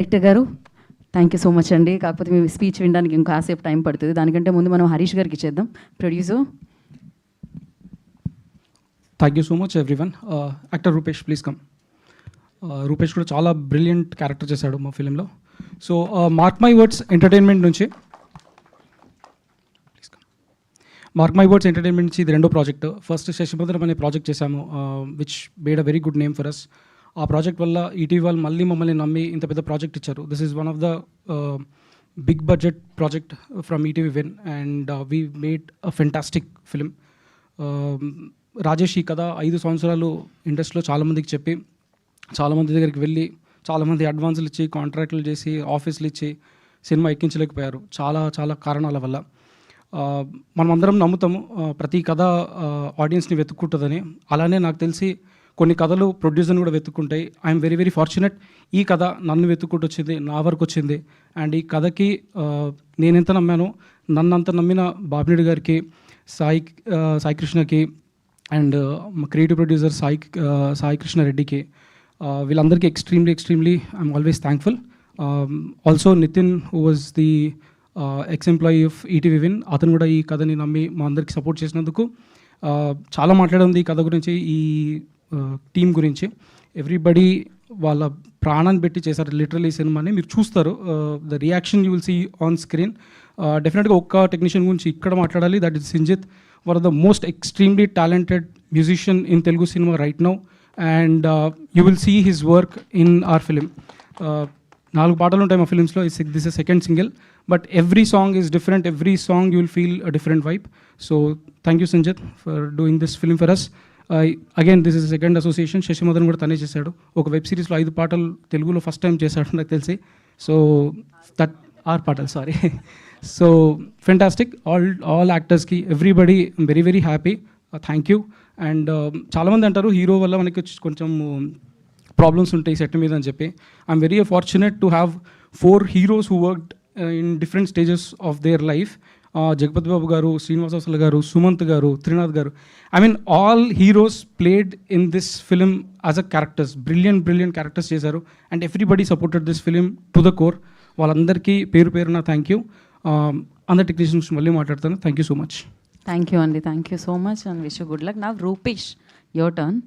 Director గారు thank you so much అండి. కాకపోతే మీ స్పీచ్ వినడానికి ఇంకా కాసేపు టైం పడుతుంది. దానికంటే ముందు మనం హరీష్ గారికి ఇచ్చేద్దాం. Producer. Thank you so much everyone. Actor Rupesh, please come. Rupesh కూడా చాలా బ్రిలియంట్ క్యారెక్టర్ చేశాడు మా ఫిలింలో. So mark my words entertainment నుంచి ఇది రెండో ప్రాజెక్ట్. ఫస్ట్ శశిభద్రం అనే ప్రాజెక్ట్ చేశాము, which made a very good name for us. ఆ ప్రాజెక్ట్ వల్ల ఈటీవీ వాళ్ళు మళ్ళీ మమ్మల్ని నమ్మి ఇంత పెద్ద ప్రాజెక్ట్ ఇచ్చారు. This is one of the big budget project from ETV Win and we made a fantastic film. Rajesh ఈ కథ 5 సంవత్సరాలు ఇండస్ట్రీలో చాలామందికి చెప్పి, చాలామంది దగ్గరికి వెళ్ళి, చాలామంది అడ్వాన్సులు ఇచ్చి, కాంట్రాక్టులు చేసి, ఆఫీసులు ఇచ్చి సినిమా ఎక్కించలేకపోయారు చాలా చాలా కారణాల వల్ల. మనమందరం నమ్ముతాము ప్రతి కథ ఆడియన్స్ని వెతుక్కుంటుందని. అలానే నాకు తెలిసి కొన్ని కథలు ప్రొడ్యూసర్ని కూడా వెతుక్కుంటాయి. I'm very very fortunate. ఈ కథ నన్ను వెతుక్కుంటూ వచ్చింది, నా వరకు వచ్చింది. అండ్ ఈ కథకి నేనెంత నమ్మానో, నన్నంత నమ్మిన బాబినేడు గారికి, సాయి కృష్ణకి and creative producer Sai Krishna రెడ్డికి, వీళ్ళందరికీ extremely I'm always thankful. Also Nithin who was the ex-employee of ETV Win, అతను కూడా ఈ కథని నమ్మి మా అందరికి సపోర్ట్ చేసినందుకు. చాలా మాట్లాడింది ఈ కథ గురించి, ఈ టీం గురించి. ఎవ్రీబడి వాళ్ళ ప్రాణాన్ని పెట్టి చేశారు లిటరలీ. సినిమాని మీరు చూస్తారు, the reaction you will see on screen. డెఫినెట్గా ఒక్క టెక్నీషియన్ గురించి ఇక్కడ మాట్లాడాలి, that is Sinjith, one of the most extremely talented musician in Telugu cinema right now. And you will see his work in our film. 4 పాటలు ఉంటాయి మా ఫిలిమ్స్లో. This is second single, but every song is different. Every song you will feel a different vibe. So thank you Sanjith for doing this film for us. Again this is second association. Shashimadan కూడా తనే చేశాడు. ఒక web సిరీస్లో 5 పాటలు తెలుగులో first time చేశాడు నాకు తెలిసి. సో దట్ 6 పాటలు, సారీ. So fantastic. ఆల్ యాక్టర్స్కి, everybody very very happy. Thank you. And చాలామంది అంటారు హీరో వల్ల మనకి కొంచెం ప్రాబ్లమ్స్ ఉంటాయి సెట్ మీద అని చెప్పి. I'm very fortunate to have 4 heroes who worked in different stages of their life. Jagapathi Babu గారు, శ్రీనివాస గారు, సుమంత్ గారు, త్రినాథ్ గారు. I mean all heroes played in this film as a characters. Brilliant characters చేశారు. And everybody supported this film to the core. వాళ్ళందరికీ పేరు పేరున thank you. అందరి technicians మళ్ళీ మాట్లాడతాను. Thank you so much. Thank you అండి. Thank you so much and wish you good luck. నా Rupesh, your turn.